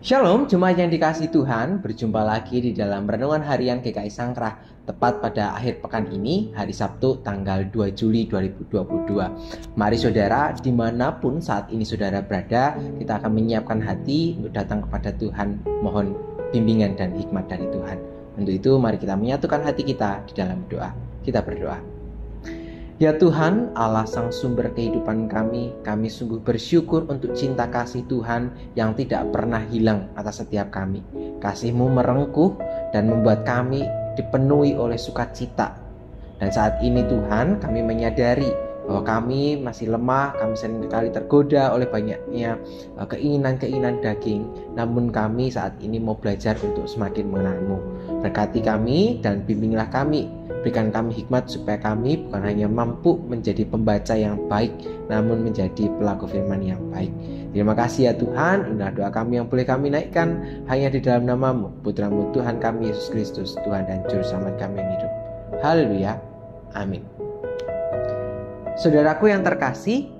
Shalom, jemaat yang dikasihi Tuhan, berjumpa lagi di dalam Renungan Harian GKI Sangkrah, tepat pada akhir pekan ini, hari Sabtu tanggal 2 Juli 2022. Mari saudara, dimanapun saat ini saudara berada, kita akan menyiapkan hati untuk datang kepada Tuhan, mohon bimbingan dan hikmat dari Tuhan. Untuk itu, mari kita menyatukan hati kita di dalam doa. Kita berdoa. Ya Tuhan, Allah Sang Sumber kehidupan kami sungguh bersyukur untuk cinta kasih Tuhan yang tidak pernah hilang atas setiap kami. Kasih-Mu merengkuh dan membuat kami dipenuhi oleh sukacita. Dan saat ini Tuhan, kami menyadari bahwa kami masih lemah, kami seringkali tergoda oleh banyaknya keinginan-keinginan daging. Namun kami saat ini mau belajar untuk semakin mengenal-Mu. Berkati kami dan bimbinglah kami. Berikan kami hikmat supaya kami bukan hanya mampu menjadi pembaca yang baik, namun menjadi pelaku firman yang baik. Terima kasih ya Tuhan, inilah doa kami yang boleh kami naikkan hanya di dalam nama-Mu, Putra-Mu Tuhan kami Yesus Kristus, Tuhan dan Juru Selamat kami yang hidup. Haleluya, amin. Saudaraku yang terkasih,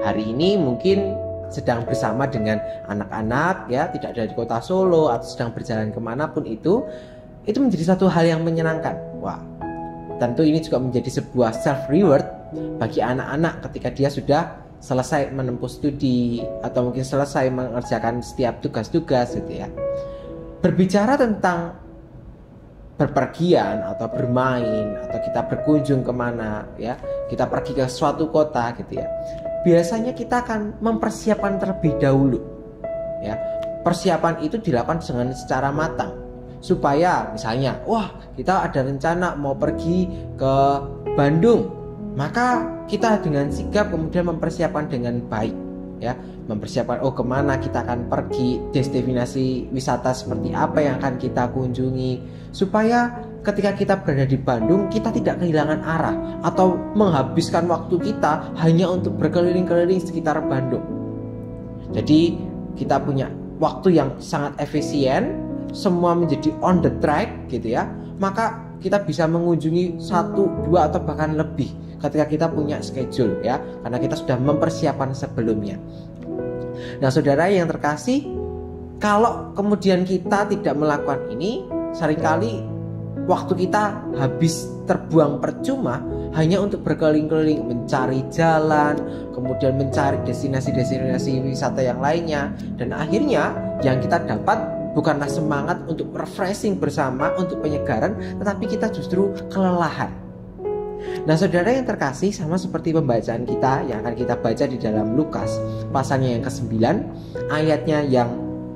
hari ini mungkin sedang bersama dengan anak-anak ya, tidak ada di kota Solo atau sedang berjalan kemanapun itu menjadi satu hal yang menyenangkan. Wah, tentu ini juga menjadi sebuah self reward bagi anak-anak ketika dia sudah selesai menempuh studi atau mungkin selesai mengerjakan setiap tugas-tugas gitu ya. Berbicara tentang berpergian atau bermain atau kita berkunjung kemana ya, kita pergi ke suatu kota gitu ya, biasanya kita akan mempersiapkan terlebih dahulu ya. Persiapan itu dilakukan dengan secara matang supaya misalnya, wah kita ada rencana mau pergi ke Bandung, maka kita dengan sigap kemudian mempersiapkan dengan baik ya, mempersiapkan kemana kita akan pergi, destinasi wisata seperti apa yang akan kita kunjungi, supaya ketika kita berada di Bandung kita tidak kehilangan arah atau menghabiskan waktu kita hanya untuk berkeliling-keliling sekitar Bandung. Jadi kita punya waktu yang sangat efisien, semua menjadi on the track gitu ya, maka kita bisa mengunjungi 1, 2 atau bahkan lebih ketika kita punya schedule ya, karena kita sudah mempersiapkan sebelumnya. Nah saudara yang terkasih, kalau kemudian kita tidak melakukan ini, seringkali waktu kita habis terbuang percuma hanya untuk berkeliling-keliling mencari jalan, kemudian mencari destinasi-destinasi wisata yang lainnya, dan akhirnya yang kita dapat bukanlah semangat untuk refreshing bersama, untuk penyegaran, tetapi kita justru kelelahan. Nah saudara yang terkasih, sama seperti pembacaan kita yang akan kita baca di dalam Lukas pasalnya yang ke-9 ayatnya yang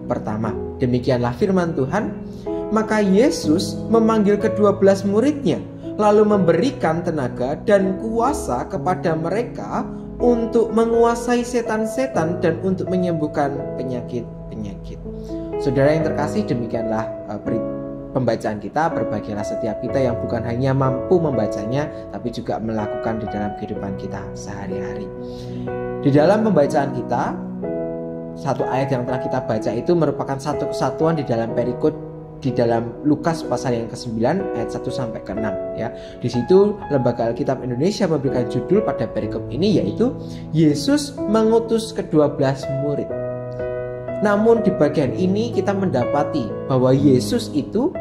pertama. Demikianlah firman Tuhan. Maka Yesus memanggil ke-12 muridnya, lalu memberikan tenaga dan kuasa kepada mereka untuk menguasai setan-setan dan untuk menyembuhkan penyakit-penyakit. Saudara yang terkasih, demikianlah pembacaan kita. Berbahagialah setiap kita yang bukan hanya mampu membacanya, tapi juga melakukan di dalam kehidupan kita sehari-hari. Di dalam pembacaan kita, satu ayat yang telah kita baca itu merupakan satu kesatuan di dalam perikop di dalam Lukas pasal yang ke-9 ayat 1 sampai ke-6 ya. Di situ Lembaga Alkitab Indonesia memberikan judul pada perikop ini, yaitu Yesus mengutus ke-12 murid. Namun di bagian ini kita mendapati bahwa Yesus itu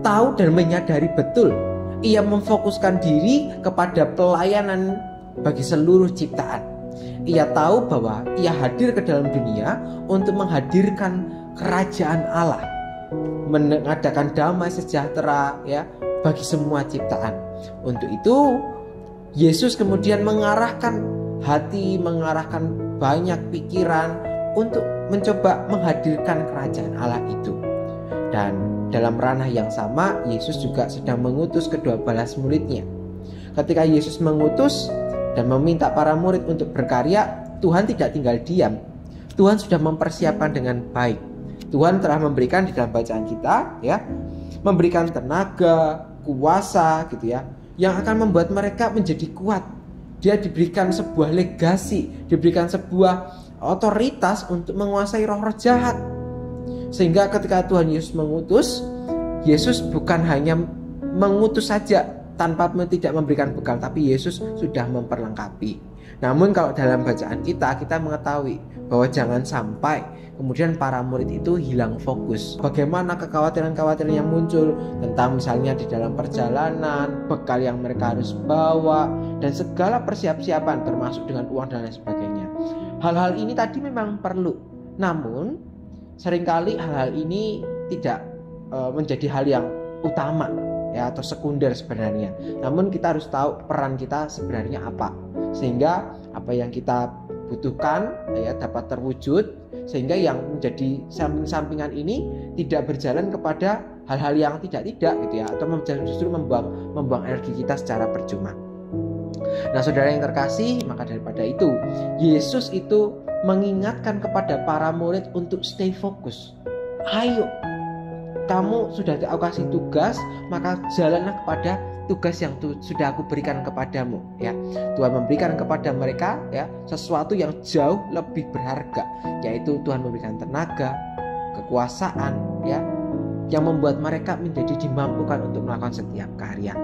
tahu dan menyadari betul, ia memfokuskan diri kepada pelayanan bagi seluruh ciptaan. Ia tahu bahwa ia hadir ke dalam dunia untuk menghadirkan kerajaan Allah, mengadakan damai sejahtera ya bagi semua ciptaan. Untuk itu Yesus kemudian mengarahkan hati, mengarahkan banyak pikiran untuk mencoba menghadirkan kerajaan Allah itu. Dan dalam ranah yang sama, Yesus juga sedang mengutus ke-12 muridnya. Ketika Yesus mengutus dan meminta para murid untuk berkarya, Tuhan tidak tinggal diam. Tuhan sudah mempersiapkan dengan baik. Tuhan telah memberikan di dalam bacaan kita ya, memberikan tenaga, kuasa gitu ya, yang akan membuat mereka menjadi kuat. Dia diberikan sebuah legasi, diberikan sebuah otoritas untuk menguasai roh-roh jahat. Sehingga ketika Tuhan Yesus mengutus, Yesus bukan hanya mengutus saja tanpa tidak memberikan bekal, tapi Yesus sudah memperlengkapi. Namun kalau dalam bacaan kita mengetahui bahwa jangan sampai kemudian para murid itu hilang fokus. Bagaimana kekhawatiran-kekhawatiran yang muncul tentang misalnya di dalam perjalanan, bekal yang mereka harus bawa, dan segala persiapan termasuk dengan uang dan lain sebagainya. Hal-hal ini tadi memang perlu, namun seringkali hal-hal ini tidak menjadi hal yang utama ya, atau sekunder sebenarnya. Namun kita harus tahu peran kita sebenarnya apa, sehingga apa yang kita butuhkan ya dapat terwujud, sehingga yang menjadi samping-sampingan ini tidak berjalan kepada hal-hal yang tidak gitu ya, atau justru membuang energi kita secara percuma. Nah, saudara yang terkasih, maka daripada itu Yesus itu mengingatkan kepada para murid untuk stay fokus. Ayo, kamu sudah aku kasih tugas, maka jalanlah kepada tugas yang sudah aku berikan kepadamu ya. Tuhan memberikan kepada mereka ya sesuatu yang jauh lebih berharga, yaitu Tuhan memberikan tenaga, kekuasaan ya, yang membuat mereka menjadi dimampukan untuk melakukan setiap karya.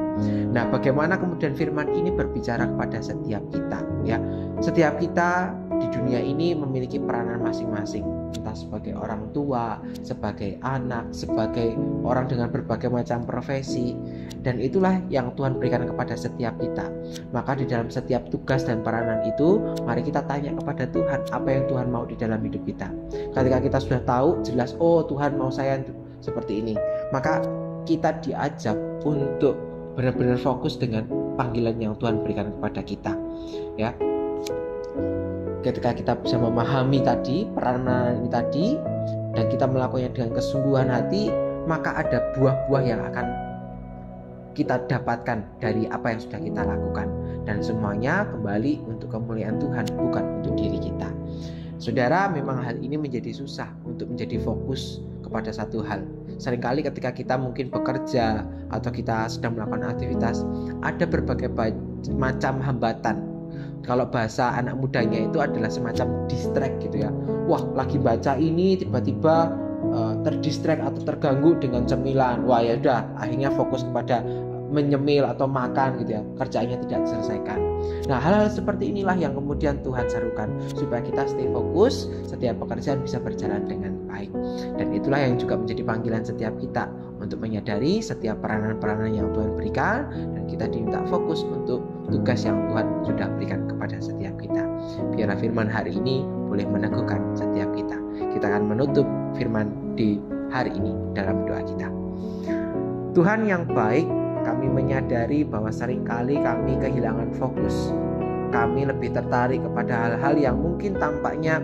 Nah, bagaimana kemudian firman ini berbicara kepada setiap kita ya. Setiap kita di dunia ini memiliki peranan masing-masing, entah sebagai orang tua, sebagai anak, sebagai orang dengan berbagai macam profesi, dan itulah yang Tuhan berikan kepada setiap kita. Maka di dalam setiap tugas dan peranan itu, mari kita tanya kepada Tuhan apa yang Tuhan mau di dalam hidup kita. Ketika kita sudah tahu jelas, oh Tuhan mau saya seperti ini, maka kita diajak untuk benar-benar fokus dengan panggilan yang Tuhan berikan kepada kita ya. Ketika kita bisa memahami tadi peranan ini tadi, dan kita melakukannya dengan kesungguhan hati, maka ada buah-buah yang akan kita dapatkan dari apa yang sudah kita lakukan, dan semuanya kembali untuk kemuliaan Tuhan, bukan untuk diri kita. Saudara, memang hal ini menjadi susah untuk menjadi fokus kepada satu hal. Seringkali ketika kita mungkin bekerja atau kita sedang melakukan aktivitas, ada berbagai macam hambatan. Kalau bahasa anak mudanya itu adalah semacam distract gitu ya. Wah, lagi baca ini tiba-tiba terdistract atau terganggu dengan cemilan. Wah, ya udah, akhirnya fokus kepada menyemil atau makan gitu ya. Kerjaannya tidak diselesaikan. Nah, hal-hal seperti inilah yang kemudian Tuhan serukan supaya kita stay fokus, setiap pekerjaan bisa berjalan dengan baik. Dan itulah yang juga menjadi panggilan setiap kita untuk menyadari setiap peranan-peranan yang Tuhan berikan, dan kita diminta fokus untuk tugas yang Tuhan sudah berikan kepada setiap kita. Biarlah firman hari ini boleh meneguhkan setiap kita. Kita akan menutup firman di hari ini dalam doa kita. Tuhan yang baik, kami menyadari bahwa seringkali kami kehilangan fokus. Kami lebih tertarik kepada hal-hal yang mungkin tampaknya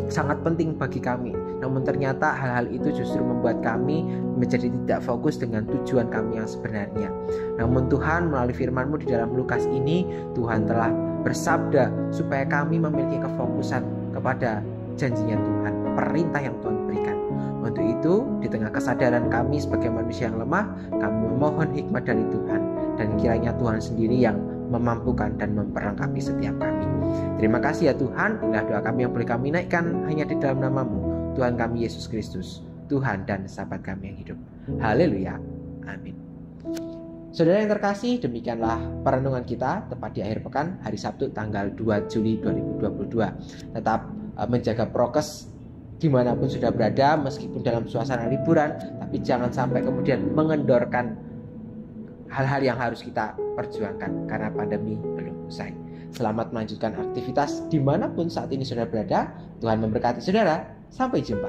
sangat penting bagi kami, namun ternyata hal-hal itu justru membuat kami menjadi tidak fokus dengan tujuan kami yang sebenarnya. Namun Tuhan, melalui firman-Mu di dalam Lukas ini, Tuhan telah bersabda supaya kami memiliki kefokusan kepada janjinya Tuhan, perintah yang Tuhan berikan. Untuk itu, di tengah kesadaran kami sebagai manusia yang lemah, kami memohon hikmat dari Tuhan, dan kiranya Tuhan sendiri yang memampukan dan memperlengkapi setiap kami. Terima kasih ya Tuhan, inilah doa kami yang boleh kami naikkan hanya di dalam nama-Mu, Tuhan kami Yesus Kristus, Tuhan dan sahabat kami yang hidup. Haleluya, amin. Saudara yang terkasih, demikianlah perenungan kita tepat di akhir pekan hari Sabtu tanggal 2 Juli 2022. Tetap menjaga prokes dimanapun sudah berada, meskipun dalam suasana liburan, tapi jangan sampai kemudian mengendorkan hal-hal yang harus kita perjuangkan karena pandemi belum usai. Selamat melanjutkan aktivitas dimanapun saat ini saudara berada. Tuhan memberkati saudara. Sampai jumpa.